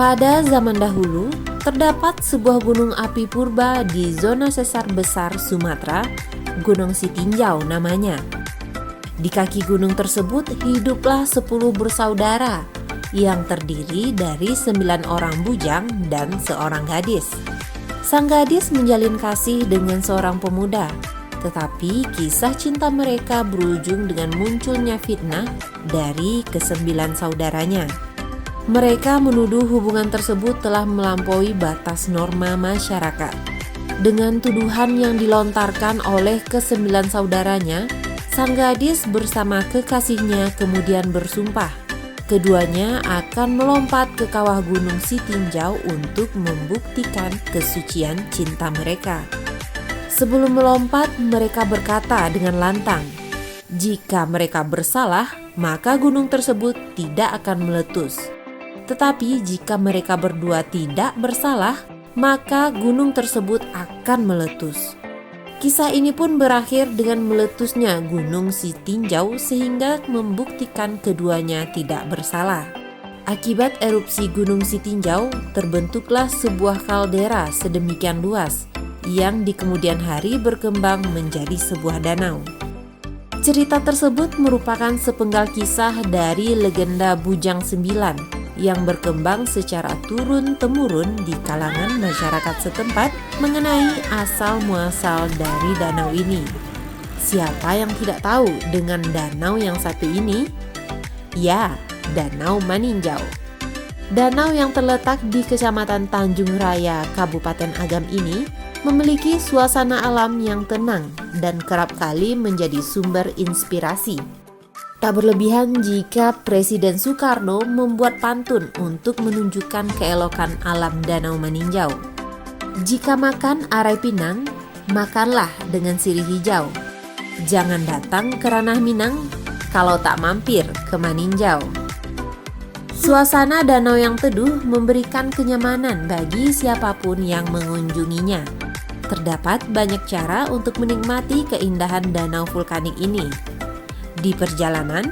Pada zaman dahulu, terdapat sebuah gunung api purba di zona sesar besar Sumatera, Gunung Sitinjau namanya. Di kaki gunung tersebut hiduplah 10 bersaudara yang terdiri dari 9 orang bujang dan seorang gadis. Sang gadis menjalin kasih dengan seorang pemuda, tetapi kisah cinta mereka berujung dengan munculnya fitnah dari kesembilan saudaranya. Mereka menuduh hubungan tersebut telah melampaui batas norma masyarakat. Dengan tuduhan yang dilontarkan oleh kesembilan saudaranya, sang gadis bersama kekasihnya kemudian bersumpah. Keduanya akan melompat ke kawah gunung Sitinjau untuk membuktikan kesucian cinta mereka. Sebelum melompat, mereka berkata dengan lantang, jika mereka bersalah, maka gunung tersebut tidak akan meletus. Tetapi jika mereka berdua tidak bersalah, maka gunung tersebut akan meletus. Kisah ini pun berakhir dengan meletusnya gunung Sitinjau sehingga membuktikan keduanya tidak bersalah. Akibat erupsi gunung Sitinjau, terbentuklah sebuah kaldera sedemikian luas yang di kemudian hari berkembang menjadi sebuah danau. Cerita tersebut merupakan sepenggal kisah dari legenda Bujang Sembilan yang berkembang secara turun-temurun di kalangan masyarakat setempat mengenai asal-muasal dari danau ini. Siapa yang tidak tahu dengan danau yang satu ini? Ya, Danau Maninjau. Danau yang terletak di Kecamatan Tanjung Raya, Kabupaten Agam ini memiliki suasana alam yang tenang dan kerap kali menjadi sumber inspirasi. Tak berlebihan jika Presiden Soekarno membuat pantun untuk menunjukkan keelokan alam Danau Maninjau. Jika makan arai pinang, makanlah dengan sirih hijau. Jangan datang ke ranah Minang kalau tak mampir ke Maninjau. Suasana danau yang teduh memberikan kenyamanan bagi siapapun yang mengunjunginya. Terdapat banyak cara untuk menikmati keindahan danau vulkanik ini. Di perjalanan,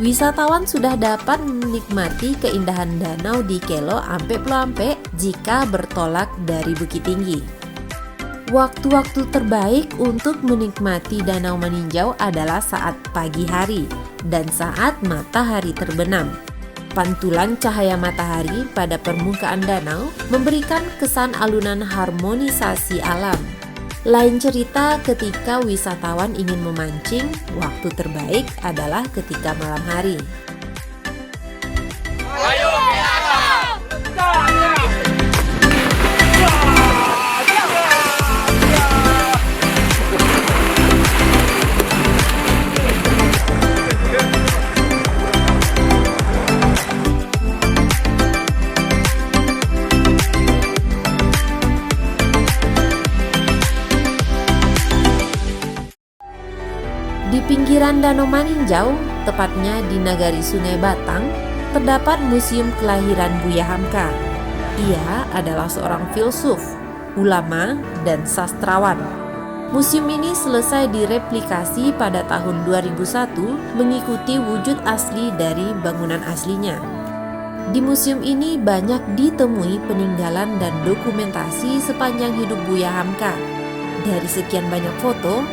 wisatawan sudah dapat menikmati keindahan danau di Kelo Ampe-Ploampe jika bertolak dari Bukit Tinggi. Waktu-waktu terbaik untuk menikmati Danau Maninjau adalah saat pagi hari dan saat matahari terbenam. Pantulan cahaya matahari pada permukaan danau memberikan kesan alunan harmonisasi alam. Lain cerita ketika wisatawan ingin memancing, waktu terbaik adalah ketika malam hari. Ayo Di pinggiran Danau Maninjau, tepatnya di Nagari Sungai Batang, terdapat Museum Kelahiran Buya Hamka. Ia adalah seorang filsuf, ulama, dan sastrawan. Museum ini selesai direplikasi pada tahun 2001 mengikuti wujud asli dari bangunan aslinya. Di museum ini banyak ditemui peninggalan dan dokumentasi sepanjang hidup Buya Hamka. Dari sekian banyak foto,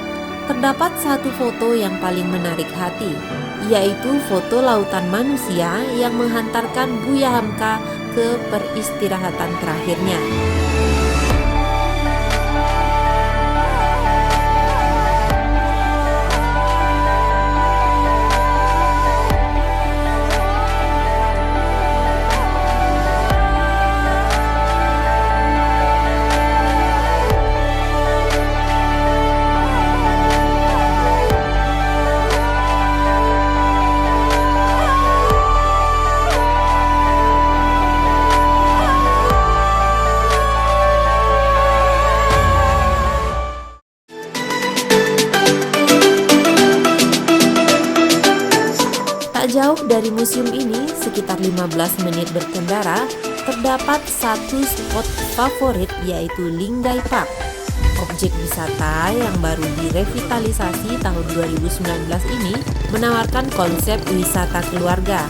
terdapat satu foto yang paling menarik hati, yaitu foto lautan manusia yang menghantarkan Buya Hamka ke peristirahatan terakhirnya. Jauh dari museum ini, sekitar 15 menit berkendara, terdapat satu spot favorit yaitu Linggai Park. Objek wisata yang baru direvitalisasi tahun 2019 ini menawarkan konsep wisata keluarga.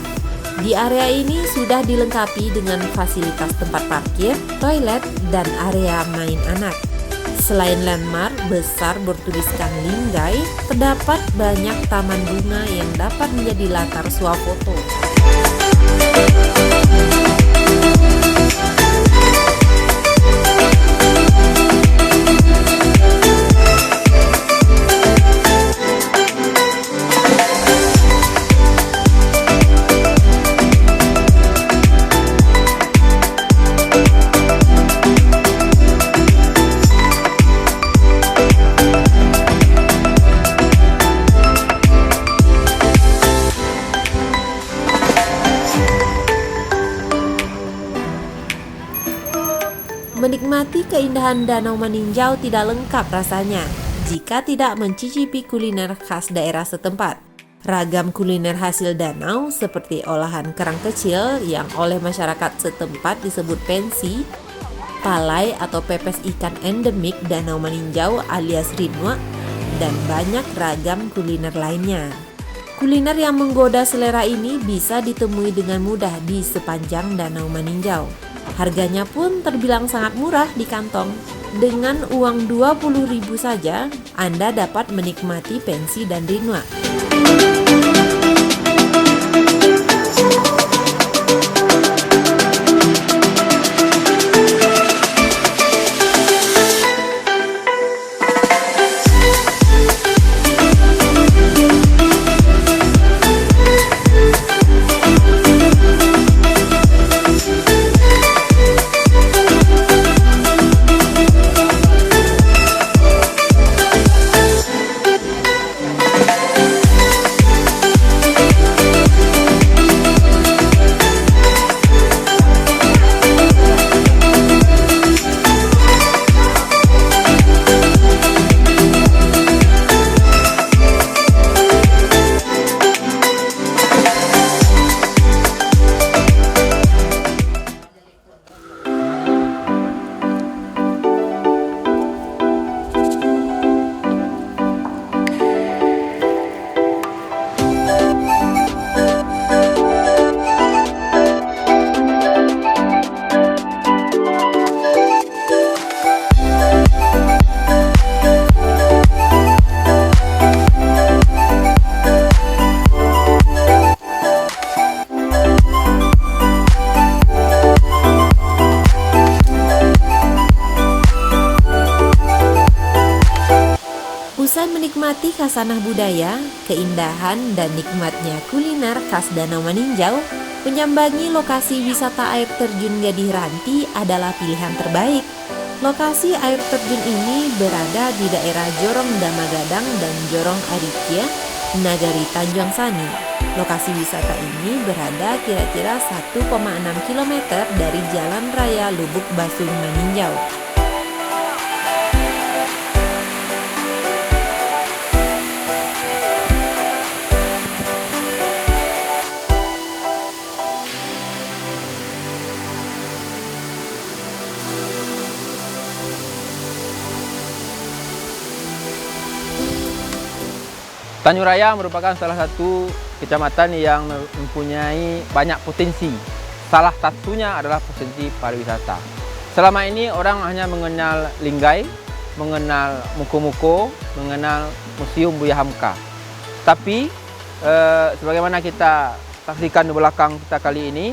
Di area ini sudah dilengkapi dengan fasilitas tempat parkir, toilet, dan area main anak. Selain landmark besar bertuliskan Linggai, terdapat banyak taman bunga yang dapat menjadi latar swafoto. Menikmati keindahan Danau Maninjau tidak lengkap rasanya jika tidak mencicipi kuliner khas daerah setempat. Ragam kuliner hasil danau seperti olahan kerang kecil yang oleh masyarakat setempat disebut pensi, palai atau pepes ikan endemik Danau Maninjau alias rinwa, dan banyak ragam kuliner lainnya. Kuliner yang menggoda selera ini bisa ditemui dengan mudah di sepanjang Danau Maninjau. Harganya pun terbilang sangat murah di kantong. Dengan uang 20.000 saja, Anda dapat menikmati pensi dan rinwa. Usai menikmati khasanah budaya, keindahan, dan nikmatnya kuliner khas Danau Maninjau, menyambangi lokasi wisata air terjun Gadih Ranti adalah pilihan terbaik. Lokasi air terjun ini berada di daerah Jorong Damagadang dan Jorong Arikia, Nagari Tanjung Sani. Lokasi wisata ini berada kira-kira 1,6 km dari Jalan Raya Lubuk Basung Maninjau. Tanjung Raya merupakan salah satu kecamatan yang mempunyai banyak potensi. Salah satunya adalah potensi pariwisata. Selama ini orang hanya mengenal Linggai, mengenal Muko-Muko, mengenal Museum Buya Hamka. Tapi sebagaimana kita saksikan di belakang kita kali ini,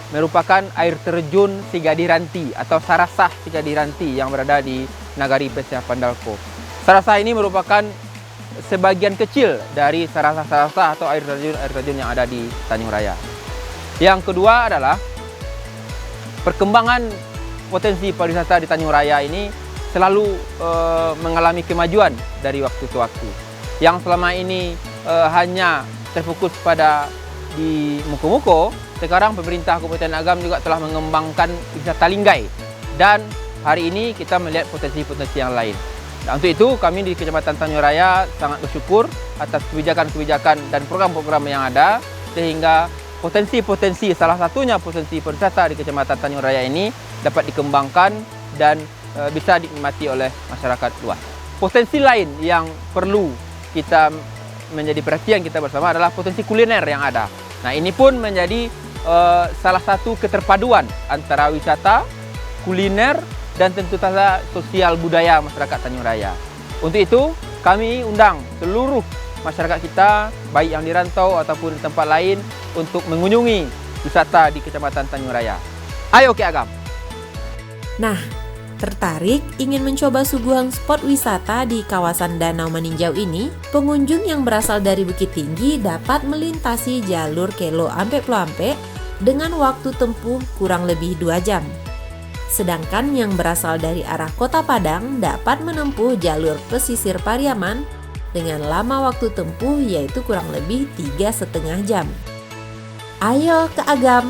merupakan air terjun Si Gadih Ranti atau Sarasah Si Gadih Ranti yang berada di Nagari Pesisir Pandalko. Sarasah ini merupakan sebagian kecil dari sarasah-sarasah atau air terjun yang ada di Tanjung Raya. Yang kedua adalah perkembangan potensi pariwisata di Tanjung Raya ini selalu mengalami kemajuan dari waktu ke waktu. Yang selama ini hanya terfokus pada di Muko-Muko, sekarang pemerintah Kabupaten Agam juga telah mengembangkan wisata Linggai, dan hari ini kita melihat potensi-potensi yang lain. Dan untuk itu kami di Kecamatan Tanjung Raya sangat bersyukur atas kebijakan-kebijakan dan program-program yang ada, sehingga potensi-potensi, salah satunya potensi pariwisata di Kecamatan Tanjung Raya ini dapat dikembangkan dan bisa dinikmati oleh masyarakat luas. Potensi lain yang perlu kita menjadi perhatian kita bersama adalah potensi kuliner yang ada. Nah, ini pun menjadi salah satu keterpaduan antara wisata, kuliner, dan tentu saja sosial budaya masyarakat Tanjung Raya. Untuk itu, kami undang seluruh masyarakat kita, baik yang di rantau ataupun di tempat lain, untuk mengunjungi wisata di Kecamatan Tanjung Raya. Ayo Ki Agam! Nah, tertarik ingin mencoba suguhan spot wisata di kawasan Danau Meninjau ini? Pengunjung yang berasal dari Bukit Tinggi dapat melintasi jalur Kelo Ampe-Ploampe dengan waktu tempuh kurang lebih 2 jam. Sedangkan yang berasal dari arah Kota Padang dapat menempuh jalur pesisir Pariaman dengan lama waktu tempuh yaitu kurang lebih 3,5 jam. Ayo ke Agam!